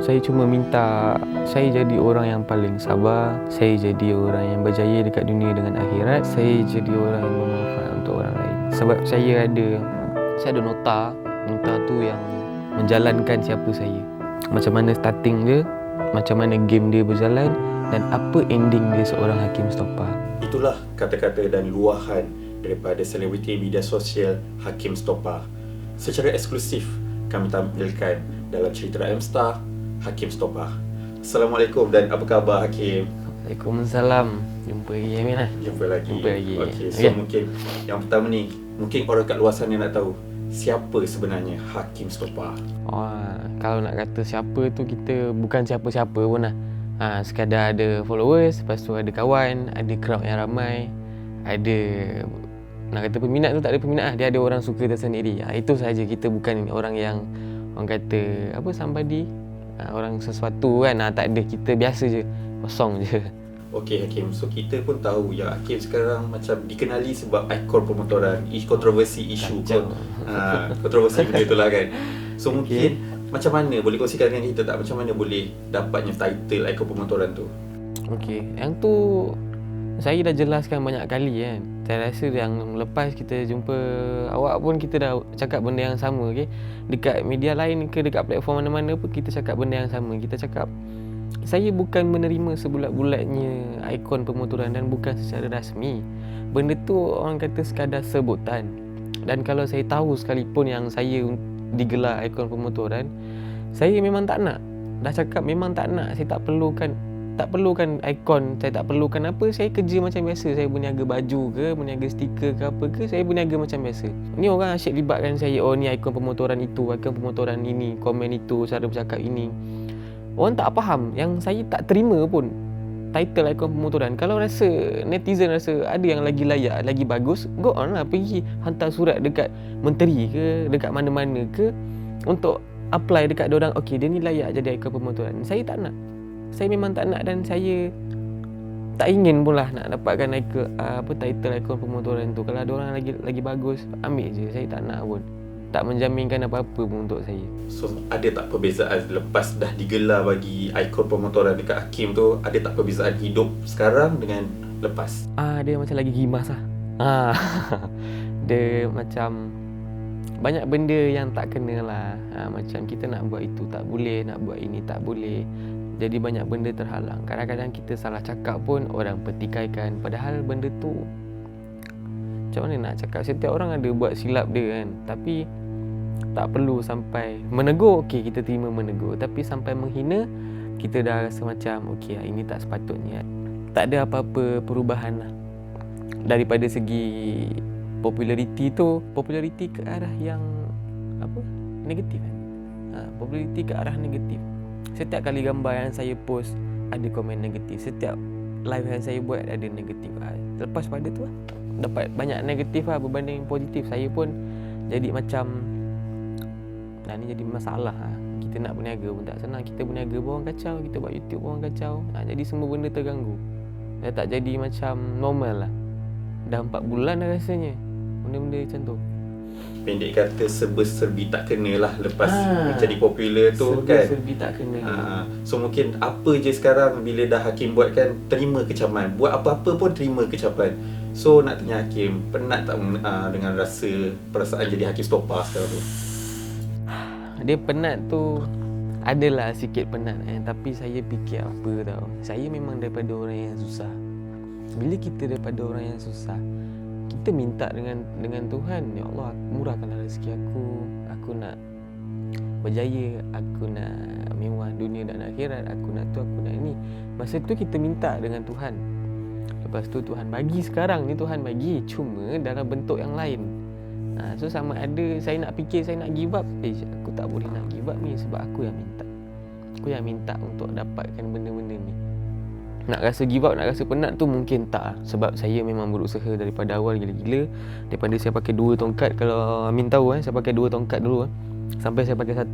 Saya cuma minta saya jadi orang yang paling sabar, saya jadi orang yang berjaya dekat dunia dengan akhirat, saya jadi orang yang bermanfaat untuk orang lain. Sebab saya ada nota tu yang menjalankan siapa saya. Macam mana starting dia, macam mana game dia berjalan dan apa ending dia seorang Hakim Stopa. Itulah kata-kata dan luahan daripada selebriti media sosial Hakim Stopa. Secara eksklusif kami tampilkan dalam cerita M-Star Hakim Stopa. Assalamualaikum dan apa khabar Hakim? Waalaikumsalam. Jumpa lagi Amin lah. Jumpa lagi. Okey, so Okay. mungkin yang pertama ni, mungkin orang kat luar sana nak tahu siapa sebenarnya Hakim Stopa. Kalau nak kata siapa tu, kita bukan siapa-siapa pun lah. Sekadar ada followers, lepas tu ada kawan, ada crowd yang ramai, ada nak kata peminat tu tak ada peminat lah. Dia ada orang suka tersendiri. Itu saja. Kita bukan orang yang orang kata apa somebody, orang sesuatu kan. Tak ada. Kita biasa je, kosong je. Okey Hakim, so kita pun tahu yang Hakim sekarang macam dikenali sebab ikon pemotoran, kontroversi isu kontroversi benda itulah kan. So mungkin macam mana boleh kongsikan dengan kita tak, macam mana boleh dapatnya title ikon pemotoran tu? Okey, yang tu saya dah jelaskan banyak kali kan. Saya rasa yang lepas kita jumpa awak pun kita dah cakap benda yang sama, okey. Dekat media lain ke dekat platform mana-mana pun kita cakap benda yang sama. Kita cakap saya bukan menerima sebulat-bulatnya ikon pemotoran dan bukan secara rasmi. Benda tu orang kata sekadar sebutan. Dan kalau saya tahu sekalipun yang saya digelar ikon pemotoran, saya memang tak nak. Dah cakap memang tak nak. Saya tak perlukan ikon, saya tak perlukan apa. Saya kerja macam biasa. Saya berniaga baju ke, berniaga stiker ke apa ke, saya berniaga macam biasa. Ni orang asyik libatkan saya, oh ni ikon pemotoran itu, ikon pemotoran ini, komen itu, cara bercakap ini. Orang tak faham yang saya tak terima pun title ikon pemotoran. Kalau rasa netizen rasa ada yang lagi layak, lagi bagus, go on lah, pergi hantar surat dekat menteri ke, dekat mana-mana ke, untuk apply dekat diorang. Okey, dia ni layak jadi ikon pemotoran. Saya tak nak. Saya memang tak nak dan saya tak ingin pun lah nak dapatkan title ikon pemotoran tu. Kalau ada orang lagi bagus, ambil je. Saya tak nak pun. Tak menjaminkan apa-apa pun untuk saya. So ada tak perbezaan lepas dah digelar bagi ikon pemotoran dekat Hakim tu, ada tak perbezaan hidup sekarang dengan lepas? Dia macam lagi gimas lah. Dia macam banyak benda yang tak kena lah. Macam kita nak buat itu tak boleh, nak buat ini tak boleh. Jadi banyak benda terhalang. Kadang-kadang kita salah cakap pun orang petikaikan. Padahal benda tu, macam mana nak cakap, setiap orang ada buat silap dia kan. Tapi tak perlu sampai menegur. Okey, kita terima menegur. Tapi sampai menghina, kita dah rasa macam okey, ini tak sepatutnya. Tak ada apa-apa perubahan lah. Daripada segi populariti tu, populariti ke arah yang negatif kan. Populariti ke arah negatif. Setiap kali gambar yang saya post ada komen negatif. Setiap live yang saya buat ada negatif. Lepas pada tu dapat banyak negatif berbanding positif. Saya pun jadi macam ni jadi masalah. Kita nak berniaga pun tak senang. Kita berniaga pun orang kacau, kita buat YouTube pun orang kacau. Jadi semua benda terganggu. Dah tak jadi macam normal lah. Dah 4 bulan dah rasanya benda-benda macam tu. Pendek kata, serba-serbi tak kena lah lepas jadi popular tu kan. Serba-serbi tak kena. So mungkin apa je sekarang bila dah Hakim buat kan, terima kecaman. Buat apa-apa pun terima kecaman. So nak tanya Hakim, penat tak dengan perasaan jadi Hakim Stopa sekarang tu? Dia penat tu, adalah sikit penat tapi saya fikir apa tau, saya memang daripada orang yang susah. Bila kita daripada orang yang susah, kita minta dengan Tuhan, ya Allah, murahkanlah rezeki aku nak berjaya, aku nak mewah dunia dan akhirat, aku nak tu, aku nak ni. Masa tu kita minta dengan Tuhan. Lepas tu Tuhan bagi. Sekarang ni Tuhan bagi, cuma dalam bentuk yang lain. So sama ada saya nak fikir, saya nak give up, aku tak boleh nak give up ni, sebab aku yang minta. Aku yang minta untuk dapatkan benda-benda ni. Nak rasa give up, nak rasa penat tu mungkin tak. Sebab saya memang berusaha daripada awal gila-gila. Daripada saya pakai 2 tongkat, kalau Amin tahu saya pakai 2 tongkat dulu sampai saya pakai 1.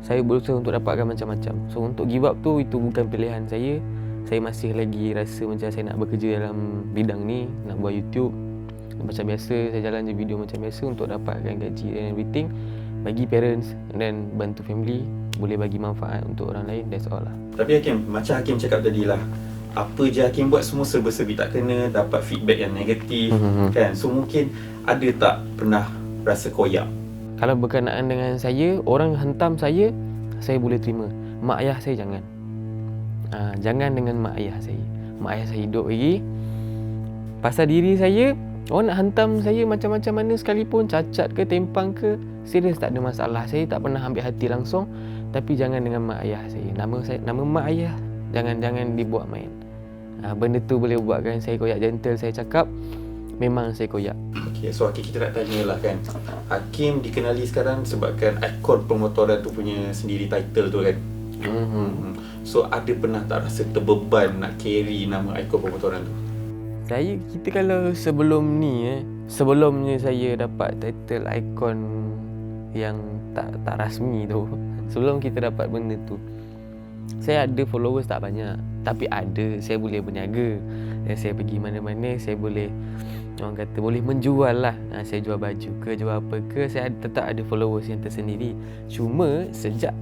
Saya berusaha untuk dapatkan macam-macam. So untuk give up tu, itu bukan pilihan saya. Saya masih lagi rasa macam saya nak bekerja dalam bidang ni, nak buat YouTube macam biasa. Saya jalan je video macam biasa untuk dapatkan gaji dan everything. bagi parents dan bantu family, boleh bagi manfaat untuk orang lain, that's all lah. Tapi Hakim, macam Hakim cakap tadi lah, apa je Hakim buat semua serba-serbi tak kena, dapat feedback yang negatif kan. So mungkin ada tak pernah rasa koyak? Kalau berkenaan dengan saya, orang hantam saya boleh terima. Mak ayah saya jangan. Jangan dengan mak ayah saya. Mak ayah saya hidup lagi. Pasal diri saya, orang nak hantam saya macam-macam mana sekalipun, cacat ke, tempang ke, serius tak ada masalah. Saya tak pernah ambil hati langsung. Tapi jangan dengan mak ayah saya. Nama mak ayah jangan dibuat main. Benda tu boleh buatkan saya koyak. Gentle saya cakap, memang saya koyak. Okay, so Hakim, kita nak tanya lah kan, Hakim dikenali sekarang sebabkan ikon pemotoran tu punya sendiri title tu kan. So ada pernah tak rasa terbeban nak carry nama ikon pemotoran tu? Kita kalau sebelumnya saya dapat title ikon yang tak rasmi tu, sebelum kita dapat benda tu, saya ada followers tak banyak, tapi ada, saya boleh berniaga. Dan saya pergi mana-mana, saya boleh, orang kata boleh menjual lah. Saya jual baju ke, jual apa ke, saya tetap ada followers yang tersendiri. Cuma sejak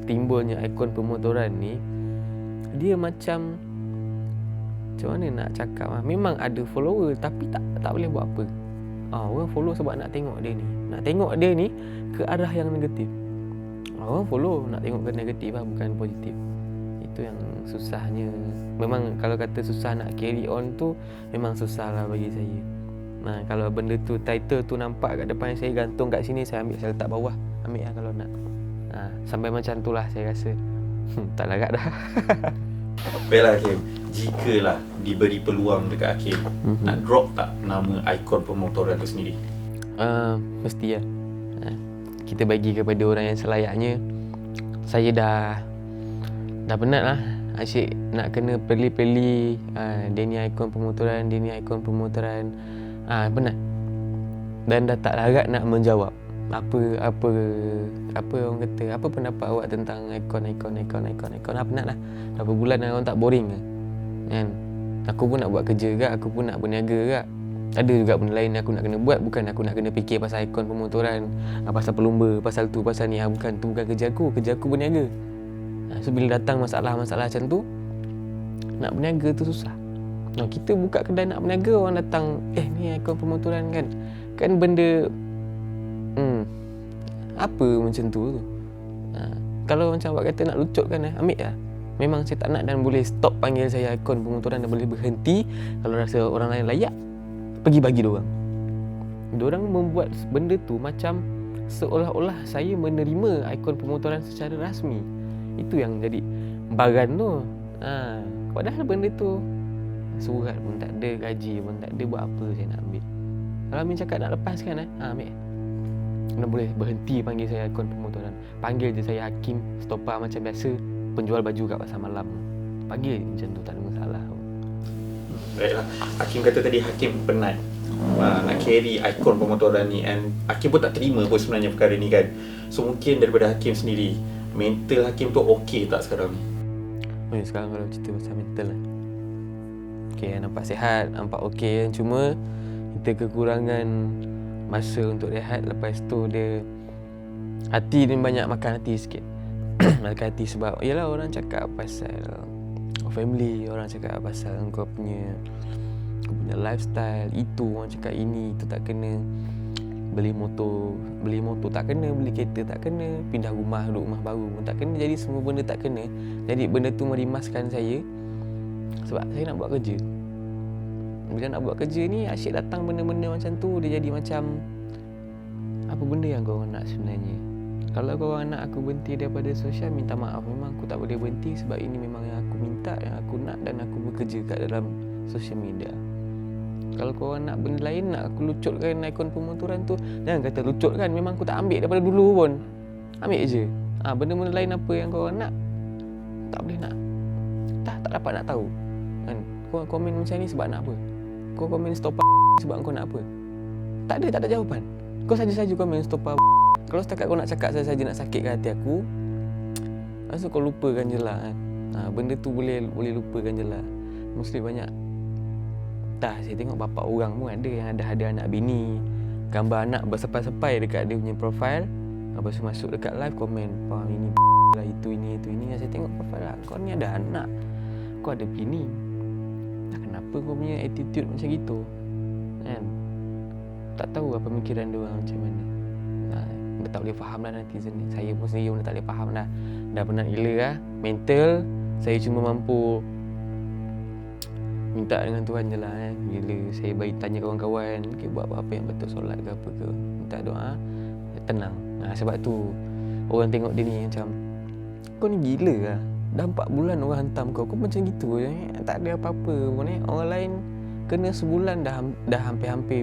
timbulnya ikon pemotoran ni, dia macam mana nak cakap, memang ada follower tapi tak boleh buat apa. Orang follow sebab nak tengok dia ni ke arah yang negatif. Orang follow nak tengok ke negatif lah, bukan positif. Itu yang susahnya. Memang kalau kata susah nak carry on tu, memang susah lah bagi saya. Kalau benda tu, title tu nampak kat depan saya, gantung kat sini, saya ambil, saya letak bawah. Ambil lah kalau nak. Sampai macam tu lah saya rasa. Tak larat dah. Baiklah Hakim, jikalah diberi peluang dekat Hakim, nak drop tak nama ikon pemotoran tu sendiri? Mesti lah. Kita bagi kepada orang yang selayaknya. Saya dah penat lah, asyik nak kena peli-peli, dia ni ikon pemotoran, penat. Dan dah tak larat nak menjawab apa orang kata, apa pendapat awak tentang ikon. Penat lah. Berapa bulan orang tak boring kan. Aku pun nak buat kerja ke, aku pun nak berniaga ke. Ada juga benda lain aku nak kena buat, bukan aku nak kena fikir pasal ikon pemotoran, pasal pelumba, pasal tu, pasal ni. Bukan, tu bukan kerja aku berniaga. So bila datang masalah-masalah macam tu, nak berniaga tu susah. Kita buka kedai nak berniaga, orang datang, ni ikon pemotoran kan benda apa macam tu. Kalau macam awak kata nak lucut kan, ambil lah. Memang saya tak nak, dan boleh stop panggil saya ikon pemotoran, dan boleh berhenti. Kalau rasa orang lain layak, pergi bagi diorang. Diorang membuat benda tu macam seolah-olah saya menerima ikon pemotoran secara rasmi. Itu yang jadi bagan tu. Padahal benda tu surat pun tak ada, gaji pun tak ada, buat apa saya nak ambil. Kalau Amin cakap nak lepaskan, ambil. Dan boleh berhenti panggil saya ikon pemotoran. Panggil je saya Hakim Stopa macam biasa, penjual baju kat pasar malam. Panggil macam tu, tak ada masalah. Baiklah, Hakim kata tadi Hakim penat nak carry ikon pemotoran ni, and Hakim pun tak terima pun sebenarnya perkara ni kan. So mungkin daripada Hakim sendiri, mental Hakim tu okey tak sekarang ni? Sekarang kalau cerita pasal mental lah, okey, nampak sihat, nampak okey kan. Cuma kita kekurangan masa untuk rehat. Lepas tu dia, hati ni banyak makan hati sikit. Makan hati sebab yelah, orang cakap pasal family, orang cakap pasal kau punya lifestyle, itu orang cakap ini, itu tak kena. Beli motor tak kena, beli kereta tak kena, pindah rumah, duduk rumah baru pun tak kena. Jadi semua benda tak kena. Jadi benda tu merimaskan saya, sebab saya nak buat kerja. Bila nak buat kerja ni, asyik datang benda-benda macam tu. Dia jadi macam, apa benda yang korang nak sebenarnya? Kalau korang nak aku berhenti daripada sosial, minta maaf, memang aku tak boleh berhenti. Sebab ini memang yang aku minta, yang aku nak, dan aku bekerja kat dalam sosial media. Kalau korang nak benda lain, nak aku lucutkan ikon pemotoran tu, jangan kata lucutkan, memang aku tak ambil daripada dulu pun. Ambil je. Benda-benda lain apa yang korang nak, tak boleh nak. Tak dapat nak tahu kan. Korang komen macam ni sebab nak apa? Kau komen stop sebab kau nak apa? Tak ada jawapan. Kau saja-saja komen stop. Kalau setakat kau nak cakap saja nak sakitkan hati aku, rasa kau lupakan je lah kan. Benda tu boleh lupakan je lah. Mostly banyak. Saya tengok bapa orang pun ada yang ada anak bini, gambar anak bersepai-sepai dekat dia punya profile. Lepas tu masuk dekat live komen, "Pak, ini lah, itu ini." Saya tengok profile lah, kau ni ada anak, kau ada bini, kenapa kau punya attitude macam gitu kan? Tak tahu apa pemikiran dia orang macam mana. Dia tak boleh faham lah netizen ni. Saya pun sendiri pun dah tak boleh faham dah. Dah penat gila lah. Mental saya cuma mampu minta dengan Tuhan je lah kan. Bila saya bagi tanya kawan-kawan, okay, buat apa yang betul, solat ke apa ke, minta doa, tenang. Sebab tu orang tengok dia ni macam, kau ni gila lah, dah 4 bulan orang hantam kau macam gitu je, tak ada apa-apa pun Orang lain kena sebulan dah hampir-hampir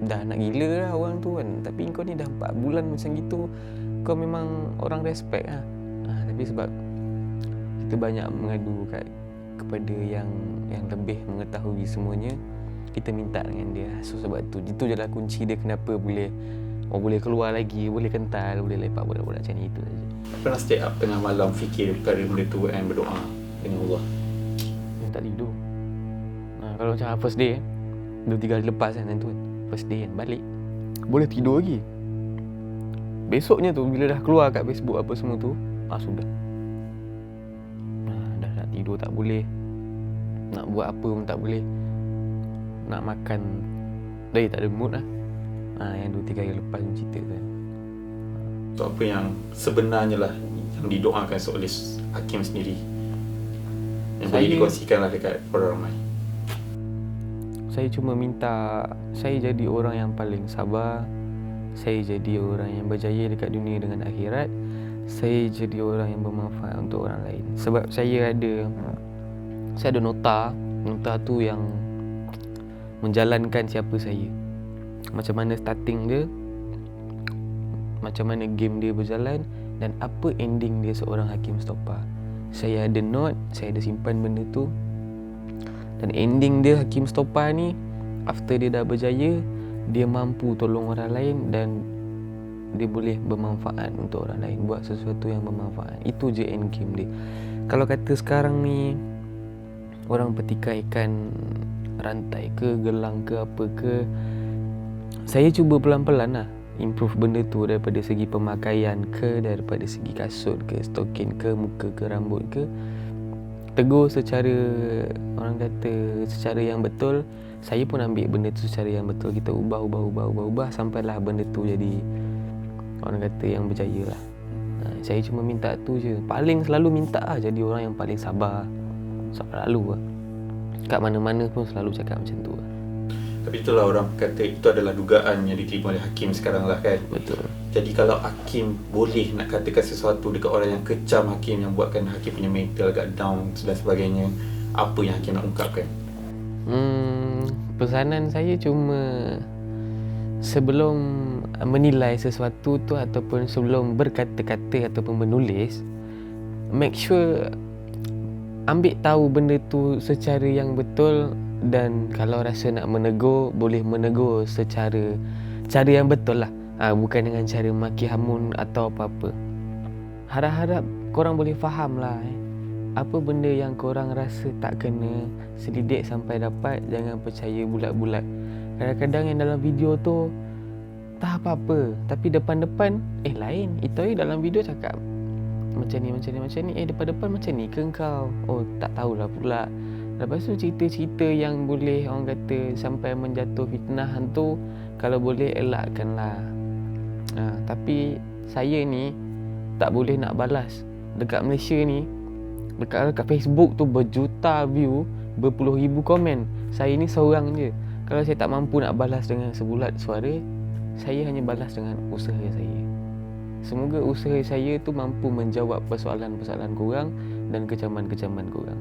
dah nak gila lah orang tu kan. Tapi kau ni dah 4 bulan macam gitu, kau memang orang respect lah. Tapi sebab kita banyak mengadu kepada yang lebih mengetahui semuanya, kita minta dengan dia. So sebab tu, itu je lah kunci dia kenapa boleh keluar lagi, boleh kental, boleh lepak bola-bola macam ni. Itu saja. Pernah stay up tengah malam fikir perkara benda tu and berdoa dengan Allah? Tak tidur. Kalau macam first day 2-3 hari lepas kan tu, first day kan balik, boleh tidur lagi. Besoknya tu bila dah keluar kat Facebook apa semua tu, sudah. Dah nak tidur tak boleh, nak buat apa pun tak boleh, nak makan dah tak ada mood lah. Yang 2-3 hari lepas ni cerita kan. So apa yang sebenarnya lah yang didoakan oleh Hakim sendiri yang boleh dikongsikan lah dekat orang ramai? Saya cuma minta saya jadi orang yang paling sabar, saya jadi orang yang berjaya dekat dunia dengan akhirat, saya jadi orang yang bermanfaat untuk orang lain. Sebab saya ada nota tu yang menjalankan siapa saya, macam mana starting dia, macam mana game dia berjalan, dan apa ending dia seorang Hakim Stoppa. Saya ada note, saya ada simpan benda tu. Dan ending dia Hakim Stoppa ni, after dia dah berjaya, dia mampu tolong orang lain dan dia boleh bermanfaat untuk orang lain, buat sesuatu yang bermanfaat. Itu je end game dia. Kalau kata sekarang ni orang petikaikan rantai ke, gelang ke, apa ke, saya cuba pelan-pelan lah improve benda tu, daripada segi pemakaian ke, daripada segi kasut ke, stokin ke, muka ke, rambut ke. Tegur secara, orang kata, secara yang betul. Saya pun ambil benda tu secara yang betul. Kita ubah sampailah benda tu jadi, orang kata, yang berjaya lah. Saya cuma minta tu je. Paling selalu minta lah jadi orang yang paling sabar. Selalu lah. Kat mana-mana pun selalu cakap macam tu lah. Tapi itulah orang kata itu adalah dugaan yang diterima oleh Hakim sekarang lah kan. Betul. Jadi kalau Hakim boleh nak katakan sesuatu dekat orang yang kecam Hakim, yang buatkan Hakim punya mental agak down dan sebagainya, apa yang Hakim nak ungkapkan? Pesanan saya cuma, sebelum menilai sesuatu tu ataupun sebelum berkata-kata ataupun menulis, make sure ambil tahu benda tu secara yang betul. Dan kalau rasa nak menegur, boleh menegur secara cara yang betul lah. Bukan dengan cara maki hamun atau apa-apa. Harap-harap korang boleh faham lah apa benda yang korang rasa tak kena, selidik sampai dapat. Jangan percaya bulat-bulat. Kadang-kadang yang dalam video tu tak apa-apa, tapi depan-depan lain. Itu dalam video cakap macam ni. Depan-depan macam ni ke kau? Tak tahulah pula. Lepas tu cerita-cerita yang boleh, orang kata, sampai menjatuh fitnah tu, kalau boleh elakkanlah. Tapi saya ni tak boleh nak balas. Dekat Malaysia ni, dekat Facebook tu berjuta view, berpuluh ribu komen. Saya ni seorang je. Kalau saya tak mampu nak balas dengan sebulat suara, saya hanya balas dengan usaha saya. Semoga usaha saya tu mampu menjawab persoalan-persoalan korang dan kecaman-kecaman korang.